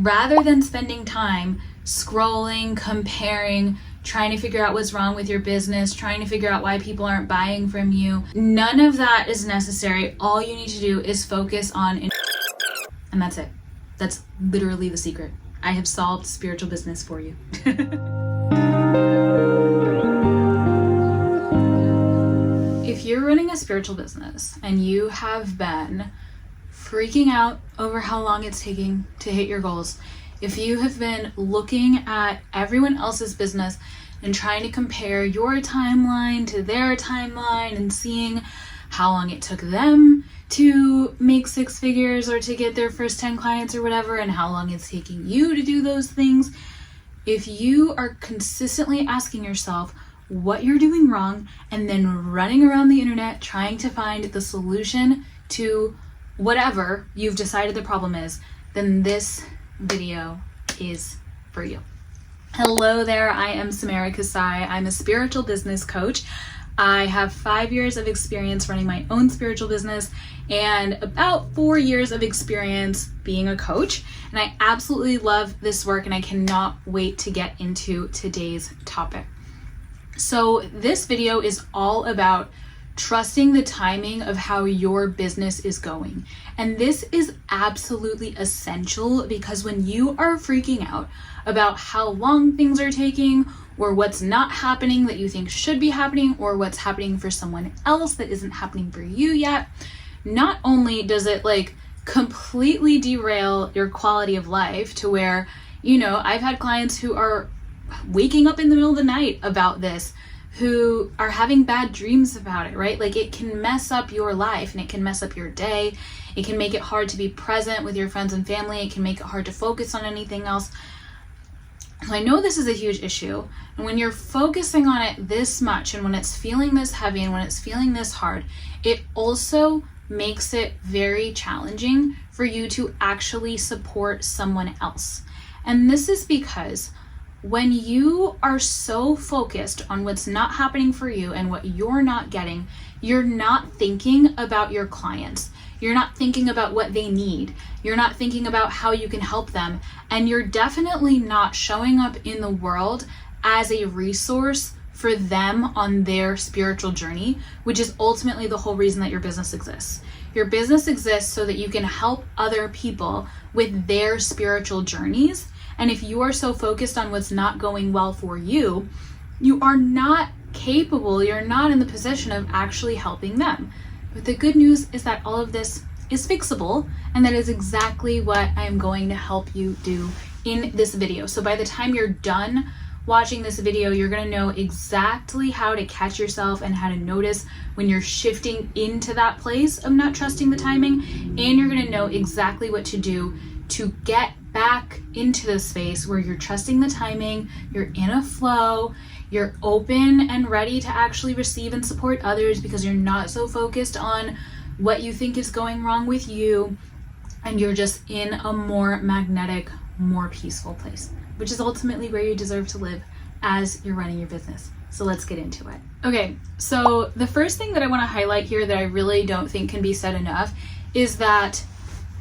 Rather than spending time scrolling, comparing, trying to figure out what's wrong with your business, trying to figure out why people aren't buying from you, none of that is necessary. All you need to do is focus on, and that's it. That's literally the secret. I have solved spiritual business for you. If you're running a spiritual business and you have been freaking out over how long it's taking to hit your goals, if you have been looking at everyone else's business and trying to compare your timeline to their timeline and seeing how long it took them to make 6 figures or to get their first 10 clients or whatever, and how long it's taking you to do those things, if you are consistently asking yourself what you're doing wrong and then running around the internet trying to find the solution to whatever you've decided the problem is, then this video is for you. Hello there, I am Samara Kasai. I'm a spiritual business coach. I have 5 years of experience running my own spiritual business and about 4 years of experience being a coach. And I absolutely love this work and I cannot wait to get into today's topic. So this video is all about trusting the timing of how your business is going. And this is absolutely essential because when you are freaking out about how long things are taking or what's not happening that you think should be happening or what's happening for someone else that isn't happening for you yet, not only does it completely derail your quality of life to where, I've had clients who are waking up in the middle of the night about this, who are having bad dreams about it, right? It can mess up your life and it can mess up your day. It can make it hard to be present with your friends and family. It can make it hard to focus on anything else. So I know this is a huge issue. And when you're focusing on it this much and when it's feeling this heavy and when it's feeling this hard, it also makes it very challenging for you to actually support someone else. And this is because when you are so focused on what's not happening for you and what you're not getting, you're not thinking about your clients. You're not thinking about what they need. You're not thinking about how you can help them. And you're definitely not showing up in the world as a resource for them on their spiritual journey, which is ultimately the whole reason that your business exists. Your business exists so that you can help other people with their spiritual journeys. And if you are so focused on what's not going well for you, you are not capable, you're not in the position of actually helping them. But the good news is that all of this is fixable, and that is exactly what I'm going to help you do in this video. So by the time you're done watching this video, you're going to know exactly how to catch yourself and how to notice when you're shifting into that place of not trusting the timing, and you're going to know exactly what to do to get back into the space where you're trusting the timing, you're in a flow, you're open and ready to actually receive and support others because you're not so focused on what you think is going wrong with you, and you're just in a more magnetic, more peaceful place, which is ultimately where you deserve to live as you're running your business. So let's get into it. Okay, so the first thing that I want to highlight here that I really don't think can be said enough is that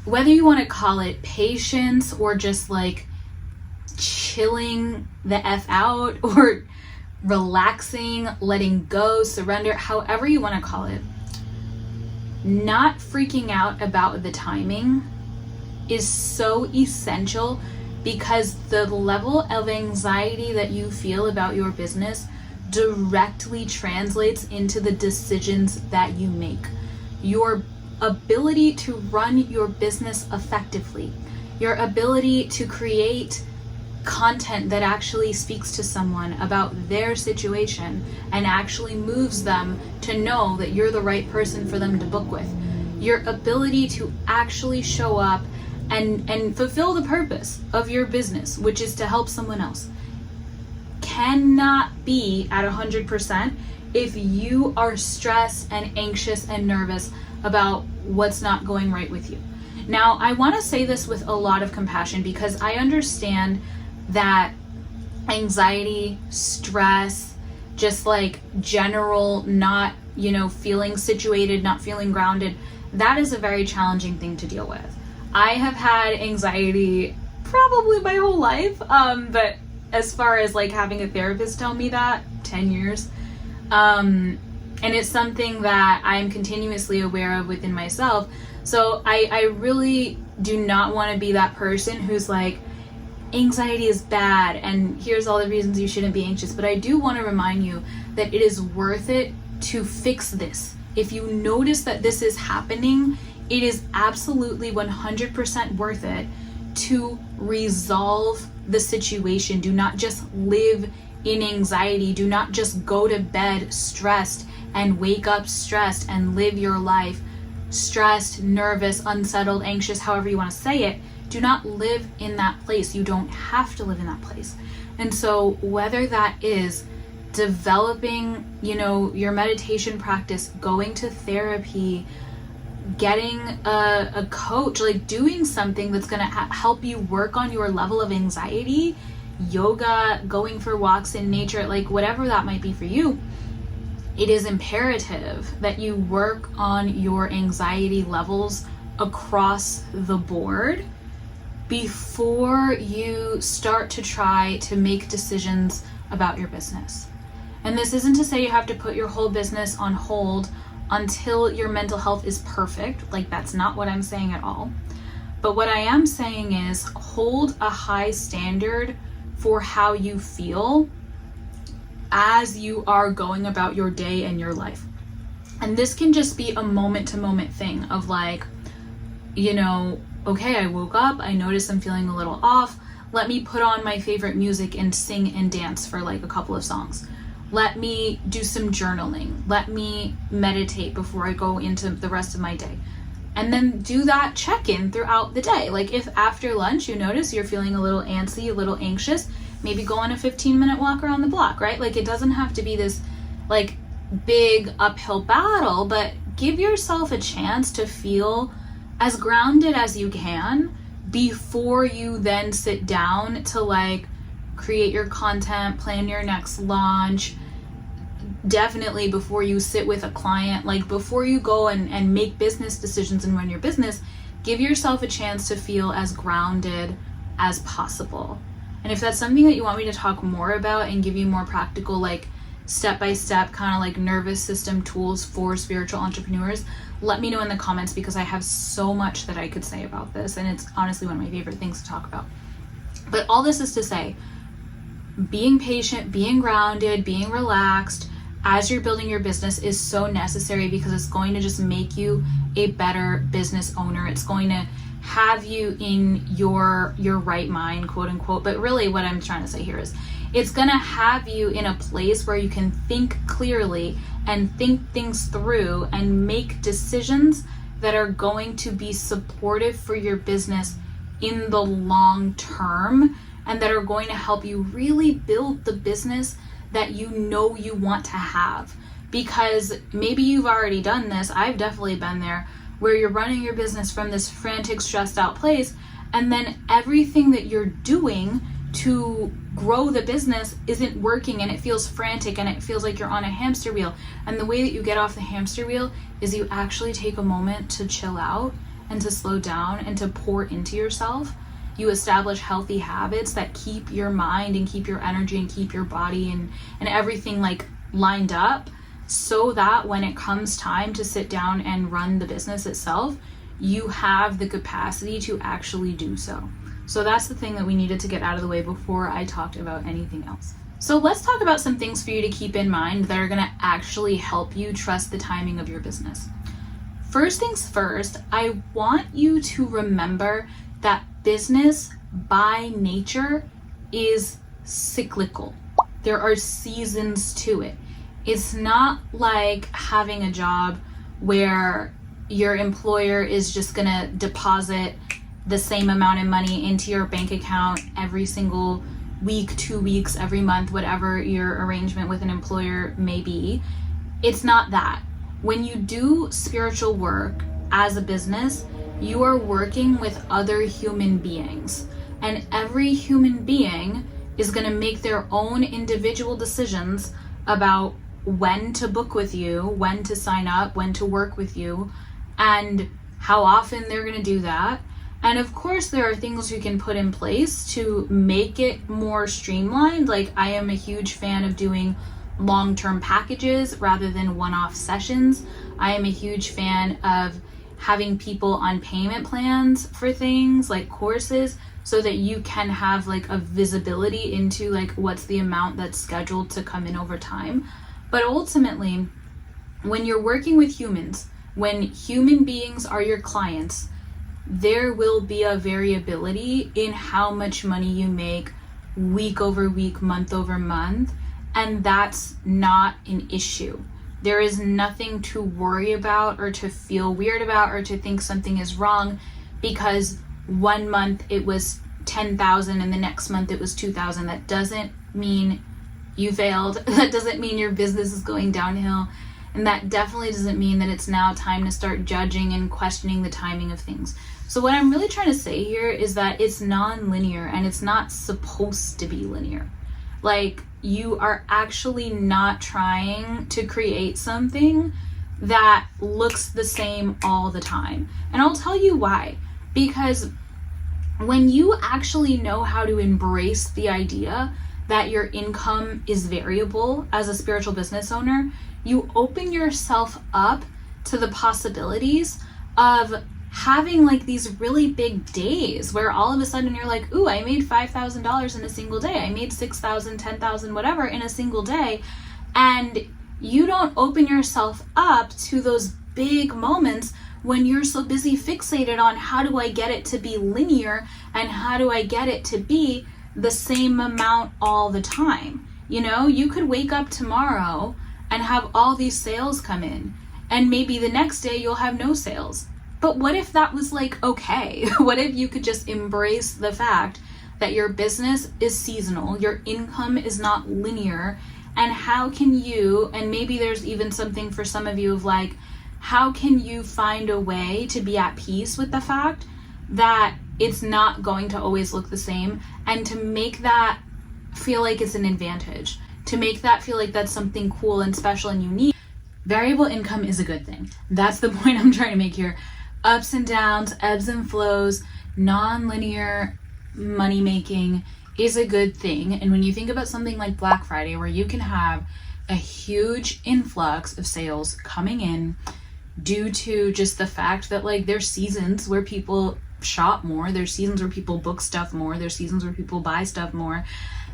whether you want to call it patience or just chilling the F out or relaxing, letting go, surrender, however you want to call it, not freaking out about the timing is so essential because the level of anxiety that you feel about your business directly translates into the decisions that you make. Your ability to run your business effectively, your ability to create content that actually speaks to someone about their situation and actually moves them to know that you're the right person for them to book with, your ability to actually show up and fulfill the purpose of your business, which is to help someone else, cannot be at 100% if you are stressed and anxious and nervous about what's not going right with you. Now, I want to say this with a lot of compassion because I understand that anxiety, stress, just general not, feeling situated, not feeling grounded, that is a very challenging thing to deal with. I have had anxiety probably my whole life. But as far as like having a therapist tell me that, 10 years. And it's something that I'm continuously aware of within myself. So I really do not want to be that person who's like, anxiety is bad and here's all the reasons you shouldn't be anxious. But I do want to remind you that it is worth it to fix this. If you notice that this is happening, it is absolutely 100% worth it to resolve the situation. Do not just live in anxiety. Do not just go to bed stressed and wake up stressed and live your life stressed, nervous, unsettled, anxious, however you want to say it. Do not live in that place. You don't have to live in that place. And so whether that is developing, your meditation practice, going to therapy, getting a coach, like doing something that's going to help you work on your level of anxiety, yoga, going for walks in nature, like whatever that might be for you, it is imperative that you work on your anxiety levels across the board before you start to try to make decisions about your business. And this isn't to say you have to put your whole business on hold until your mental health is perfect. Like, that's not what I'm saying at all. But what I am saying is hold a high standard for how you feel as you are going about your day and your life. And this can just be a moment to moment thing of like, okay, I woke up, I noticed I'm feeling a little off. Let me put on my favorite music and sing and dance for like a couple of songs. Let me do some journaling. Let me meditate before I go into the rest of my day. And then do that check-in throughout the day. Like if after lunch you notice you're feeling a little antsy, a little anxious, maybe go on a 15-minute walk around the block, right? Like it doesn't have to be this like big uphill battle, but give yourself a chance to feel as grounded as you can before you then sit down to like create your content, plan your next launch. Definitely before you sit with a client, like before you go and make business decisions and run your business, give yourself a chance to feel as grounded as possible. And if that's something that you want me to talk more about and give you more practical, like step-by-step kind of like nervous system tools for spiritual entrepreneurs, let me know in the comments, because I have so much that I could say about this, and it's honestly one of my favorite things to talk about. But all this is to say, being patient, being grounded, being relaxed as you're building your business is so necessary, because it's going to just make you a better business owner. It's going to have you in your right mind, quote unquote. But really what I'm trying to say here is it's going to have you in a place where you can think clearly and think things through and make decisions that are going to be supportive for your business in the long term, and that are going to help you really build the business that you want to have. Because maybe you've already done this, I've definitely been there, where you're running your business from this frantic, stressed out place, and then everything that you're doing to grow the business isn't working, and it feels frantic, and it feels like you're on a hamster wheel. And the way that you get off the hamster wheel is you actually take a moment to chill out and to slow down and to pour into yourself. You establish healthy habits that keep your mind and keep your energy and keep your body and everything like lined up, so that when it comes time to sit down and run the business itself, you have the capacity to actually do so. So that's the thing that we needed to get out of the way before I talked about anything else. So let's talk about some things for you to keep in mind that are going to actually help you trust the timing of your business. First things first, I want you to remember that business by nature is cyclical. There are seasons to it. It's not like having a job where your employer is just gonna deposit the same amount of money into your bank account every single week, 2 weeks, every month, whatever your arrangement with an employer may be. It's not that. When you do spiritual work as a business, you are working with other human beings, and every human being is going to make their own individual decisions about when to book with you, when to sign up, when to work with you, and how often they're going to do that, And of course, there are things you can put in place to make it more streamlined. Like, I am a huge fan of doing long-term packages rather than one-off sessions. I am a huge fan of having people on payment plans for things like courses, so that you can have like a visibility into like what's the amount that's scheduled to come in over time. But ultimately, when you're working with humans, when human beings are your clients, there will be a variability in how much money you make week over week, month over month, and that's not an issue. There is nothing to worry about or to feel weird about or to think something is wrong because one month it was 10,000 and the next month it was 2,000. That doesn't mean you failed. That doesn't mean your business is going downhill. And that definitely doesn't mean that it's now time to start judging and questioning the timing of things. So what I'm really trying to say here is that it's non-linear and it's not supposed to be linear. Like, you are actually not trying to create something that looks the same all the time. And I'll tell you why. Because when you actually know how to embrace the idea that your income is variable as a spiritual business owner, you open yourself up to the possibilities of having like these really big days where all of a sudden you're like, ooh, I made $5,000 in a single day. I made 6,000, 10,000, whatever in a single day. And you don't open yourself up to those big moments when you're so busy fixated on how do I get it to be linear and how do I get it to be the same amount all the time. You know, you could wake up tomorrow and have all these sales come in, and maybe the next day you'll have no sales. But what if that was like okay? What if you could just embrace the fact that your business is seasonal, your income is not linear, and how can you, and maybe there's even something for some of you of like, how can you find a way to be at peace with the fact that it's not going to always look the same, and to make that feel like it's an advantage, to make that feel like that's something cool and special and unique. Variable income is a good thing. That's the point I'm trying to make here. Ups and downs, ebbs and flows, non-linear money making is a good thing. And when you think about something like Black Friday, where you can have a huge influx of sales coming in due to just the fact that like there's seasons where people shop more, there's seasons where people book stuff more, there's seasons where people buy stuff more.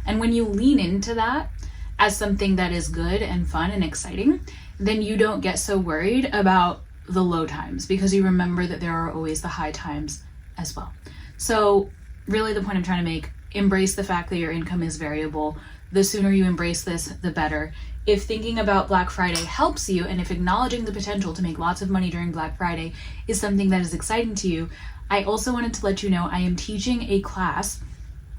And when you lean into that as something that is good and fun and exciting, then you don't get so worried about the low times, because you remember that there are always the high times as well. So really the point I'm trying to make, embrace the fact that your income is variable. The sooner you embrace this, the better. If thinking about Black Friday helps you, and if acknowledging the potential to make lots of money during Black Friday is something that is exciting to you, I also wanted to let you know I am teaching a class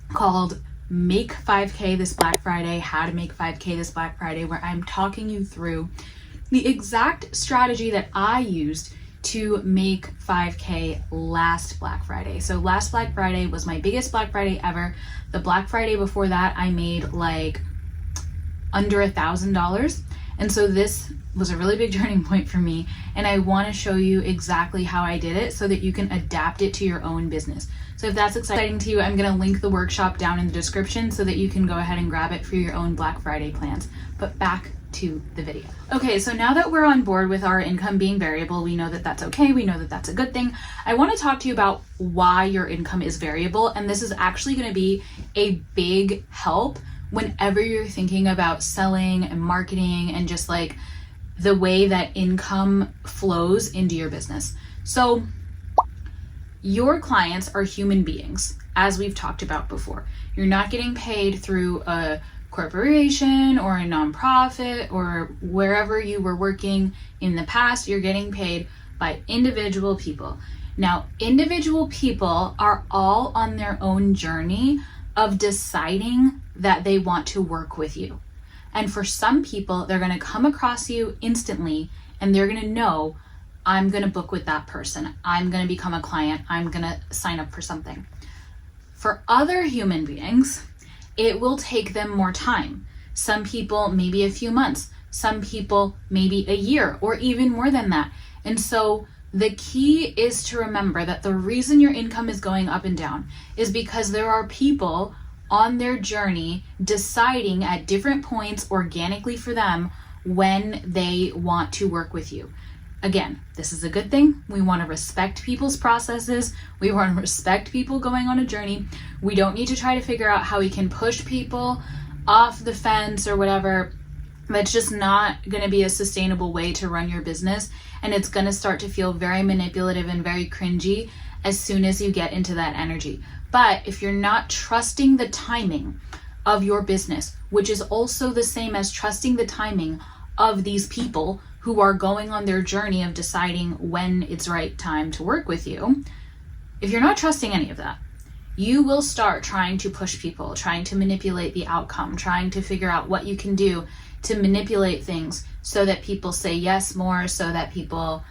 called Make 5K this Black Friday, How to Make 5K this Black Friday, where I'm talking you through the exact strategy that I used to make 5K last Black Friday. So last Black Friday was my biggest Black Friday ever. The Black Friday before that, I made like under $1,000. And so this was a really big turning point for me. And I want to show you exactly how I did it so that you can adapt it to your own business. So if that's exciting to you, I'm going to link the workshop down in the description so that you can go ahead and grab it for your own Black Friday plans. But back to the video. Okay, so now that we're on board with our income being variable, we know that that's okay, we know that that's a good thing. I want to talk to you about why your income is variable, and this is actually going to be a big help whenever you're thinking about selling and marketing and just like the way that income flows into your business. So your clients are human beings, as we've talked about before. You're not getting paid through a corporation or a nonprofit or wherever you were working in the past. You're getting paid by individual people. Now, individual people are all on their own journey of deciding that they want to work with you. And for some people, they're going to come across you instantly and they're going to know, I'm going to book with that person. I'm going to become a client. I'm going to sign up for something. For other human beings, it will take them more time. Some people, maybe a few months. Some people, maybe a year or even more than that. And so The key is to remember that the reason your income is going up and down is because there are people on their journey deciding at different points organically for them when they want to work with you. Again, this is a good thing. We want to respect people's processes. We want to respect people going on a journey. We don't need to try to figure out how we can push people off the fence or whatever. That's just not going to be a sustainable way to run your business. And it's going to start to feel very manipulative and very cringy as soon as you get into that energy. But if you're not trusting the timing of your business, which is also the same as trusting the timing of these people who are going on their journey of deciding when it's right time to work with you, if you're not trusting any of that, you will start trying to push people, trying to manipulate the outcome, trying to figure out what you can do to manipulate things so that people say yes more, so that people,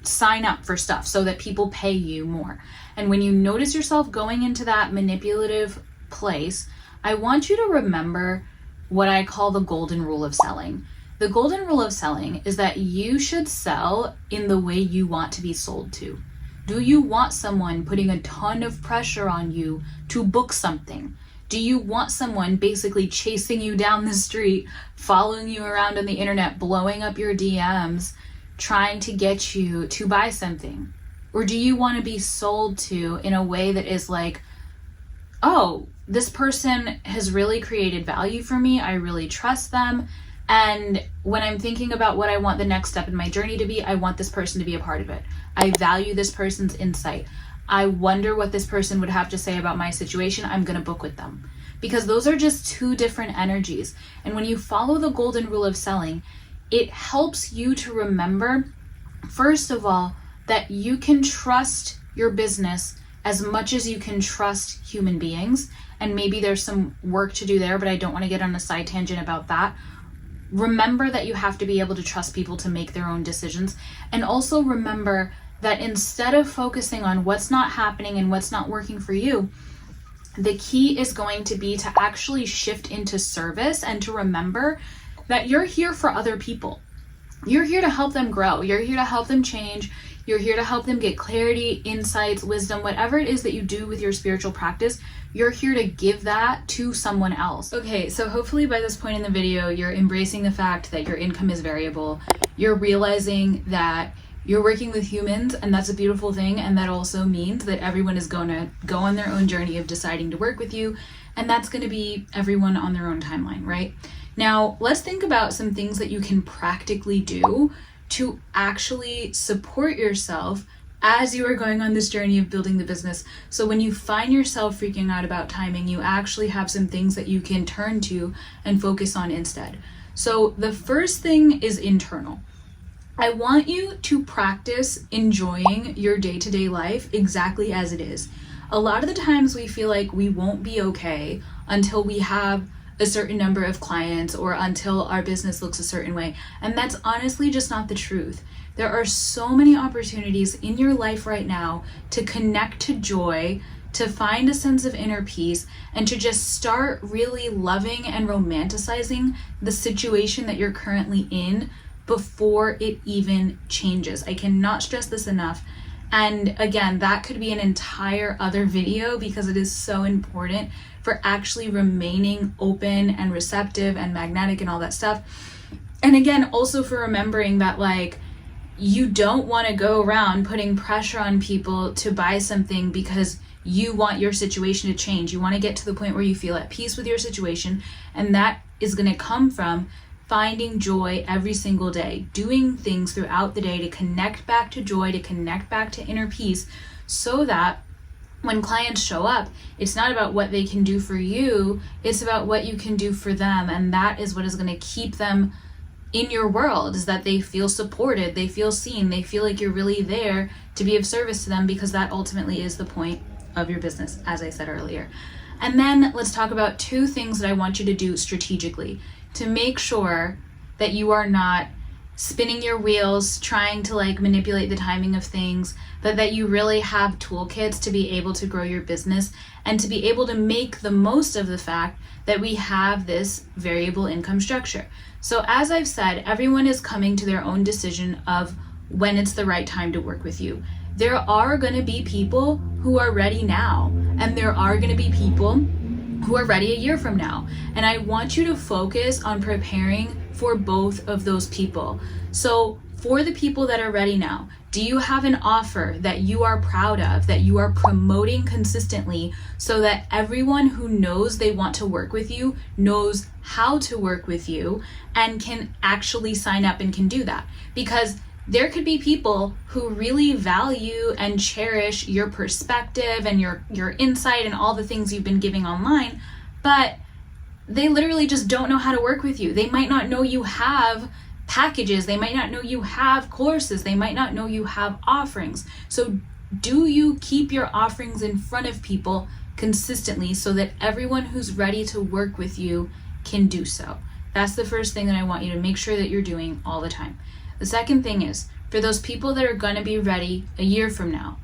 sign up for stuff, so that people pay you more. And when you notice yourself going into that manipulative place, I want you to remember what I call the golden rule of selling. The golden rule of selling is that you should sell in the way you want to be sold to. Do you want someone putting a ton of pressure on you to book something? Do you want someone basically chasing you down the street, following you around on the internet, blowing up your DMs, trying to get you to buy something? Or do you want to be sold to in a way that is like, oh, this person has really created value for me, I really trust them, and when I'm thinking about what I want the next step in my journey to be, I want this person to be a part of it. I value this person's insight. I wonder what this person would have to say about my situation. I'm going to book with them. Because those are just two different energies. And when you follow the golden rule of selling, it helps you to remember, first of all, that you can trust your business as much as you can trust human beings. And maybe there's some work to do there, but I don't want to get on a side tangent about that. Remember that you have to be able to trust people to make their own decisions. And also remember that instead of focusing on what's not happening and what's not working for you, the key is going to be to actually shift into service and to remember that you're here for other people. You're here to help them grow. You're here to help them change. You're here to help them get clarity, insights, wisdom, whatever it is that you do with your spiritual practice. You're here to give that to someone else. Okay, so hopefully by this point in the video, you're embracing the fact that your income is variable. You're realizing that you're working with humans, and that's a beautiful thing. And that also means that everyone is going to go on their own journey of deciding to work with you. And that's going to be everyone on their own timeline, right? Now, let's think about some things that you can practically do to actually support yourself as you are going on this journey of building the business. So when you find yourself freaking out about timing, you actually have some things that you can turn to and focus on instead. So the first thing is internal. I want you to practice enjoying your day-to-day life exactly as it is. A lot of the times we feel like we won't be okay until we have a certain number of clients or until our business looks a certain way. And that's honestly just not the truth. There are so many opportunities in your life right now to connect to joy, to find a sense of inner peace, and to just start really loving and romanticizing the situation that you're currently in before it even changes. I cannot stress this enough. And again, that could be an entire other video because it is so important for actually remaining open and receptive and magnetic and all that stuff. And again, also for remembering that like, you don't want to go around putting pressure on people to buy something because you want your situation to change. You want to get to the point where you feel at peace with your situation. And that is going to come from finding joy every single day, doing things throughout the day to connect back to joy, to connect back to inner peace, so that when clients show up, it's not about what they can do for you, it's about what you can do for them. And that is what is going to keep them in your world, is that they feel supported, they feel seen, they feel like you're really there to be of service to them, because that ultimately is the point of your business, as I said earlier. And then let's talk about two things that I want you to do strategically to make sure that you are not spinning your wheels, trying to like manipulate the timing of things, but that you really have toolkits to be able to grow your business and to be able to make the most of the fact that we have this variable income structure. So as I've said, everyone is coming to their own decision of when it's the right time to work with you. There are going to be people who are ready now, and there are going to be people who are ready a year from now. And I want you to focus on preparing for both of those people. So for the people that are ready now, do you have an offer that you are proud of, that you are promoting consistently so that everyone who knows they want to work with you knows how to work with you and can actually sign up and can do that? Because there could be people who really value and cherish your perspective and your insight and all the things you've been giving online, but they literally just don't know how to work with you. They might not know you have packages. They might not know you have courses. They might not know you have offerings. So do you keep your offerings in front of people consistently so that everyone who's ready to work with you can do so? That's the first thing that I want you to make sure that you're doing all the time. The second thing is, for those people that are going to be ready a year from now,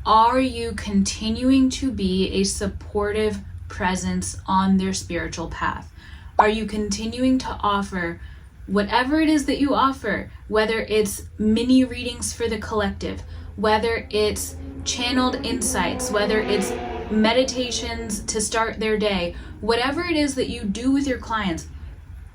are you continuing to be a supportive presence on their spiritual path? Are you continuing to offer whatever it is that you offer, whether it's mini readings for the collective, whether it's channeled insights, whether it's meditations to start their day, whatever it is that you do with your clients,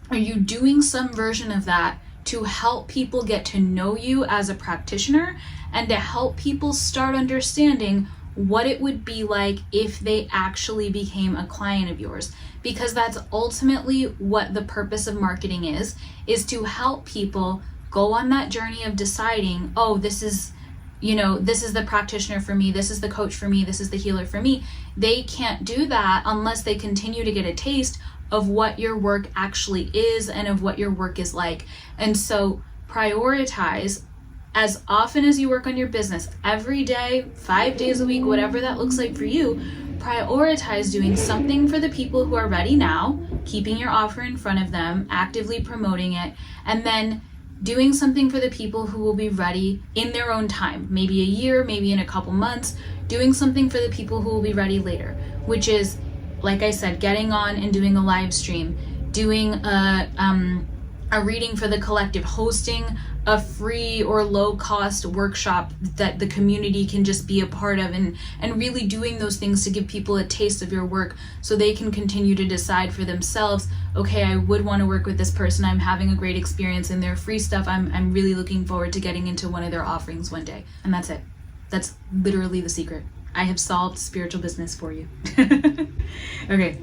are you doing some version of that to help people get to know you as a practitioner and to help people start understanding what it would be like if they actually became a client of yours? Because that's ultimately what the purpose of marketing is to help people go on that journey of deciding, oh, this is the practitioner for me, this is the coach for me, this is the healer for me. They can't do that unless they continue to get a taste of what your work actually is and of what your work is like. And so prioritize as often as you work on your business, every day, 5 days a week, whatever that looks like for you, prioritize doing something for the people who are ready now, keeping your offer in front of them, actively promoting it, and then doing something for the people who will be ready in their own time, maybe a year, maybe in a couple months, doing something for the people who will be ready later, which is, like I said, getting on and doing a live stream, doing a reading for the collective, hosting a free or low cost workshop that the community can just be a part of, and really doing those things to give people a taste of your work so they can continue to decide for themselves, okay, I would want to work with this person, I'm having a great experience in their free stuff, I'm really looking forward to getting into one of their offerings one day. And that's it. That's literally the secret. I have solved spiritual business for you. Okay.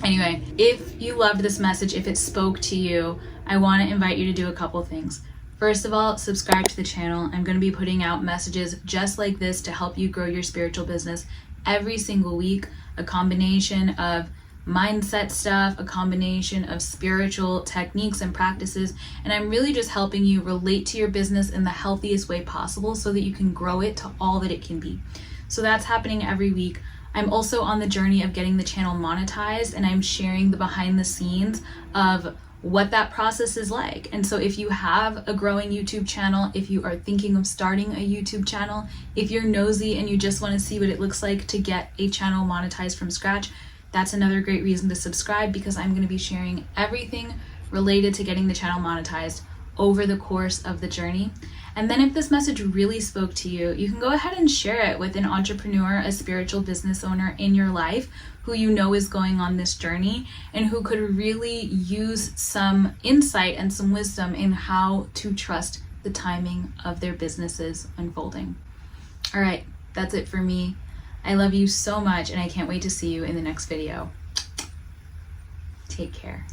Anyway, if you loved this message, if it spoke to you, I want to invite you to do a couple things. First of all, subscribe to the channel. I'm going to be putting out messages just like this to help you grow your spiritual business every single week. A combination of mindset stuff, a combination of spiritual techniques and practices, and I'm really just helping you relate to your business in the healthiest way possible so that you can grow it to all that it can be. So that's happening every week. I'm also on the journey of getting the channel monetized, and I'm sharing the behind the scenes of what that process is like. And so if you have a growing YouTube channel, if you are thinking of starting a YouTube channel, if you're nosy and you just want to see what it looks like to get a channel monetized from scratch, that's another great reason to subscribe, because I'm going to be sharing everything related to getting the channel monetized over the course of the journey. And then if this message really spoke to you, you can go ahead and share it with an entrepreneur, a spiritual business owner in your life who you know is going on this journey and who could really use some insight and some wisdom in how to trust the timing of their businesses unfolding. All right, that's it for me. I love you so much, and I can't wait to see you in the next video. Take care.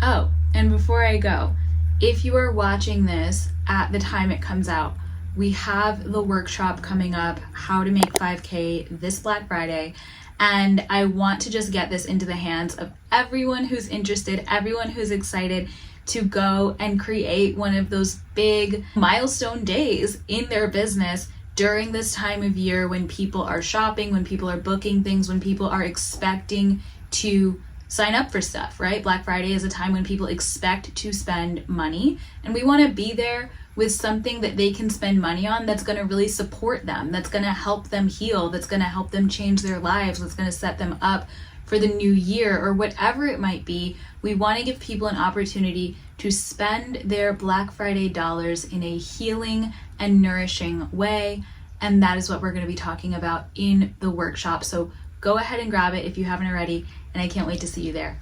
Oh, and before I go, if you are watching this at the time it comes out, we have the workshop coming up, How to Make 5K, this Black Friday. And I want to just get this into the hands of everyone who's interested, everyone who's excited to go and create one of those big milestone days in their business during this time of year when people are shopping, when people are booking things, when people are expecting to sign up for stuff, right? Black Friday is a time when people expect to spend money, and we want to be there with something that they can spend money on that's going to really support them, that's going to help them heal, that's going to help them change their lives, that's going to set them up for the new year or whatever it might be. We want to give people an opportunity to spend their Black Friday dollars in a healing and nourishing way. And that is what we're going to be talking about in the workshop. So go ahead and grab it if you haven't already, and I can't wait to see you there.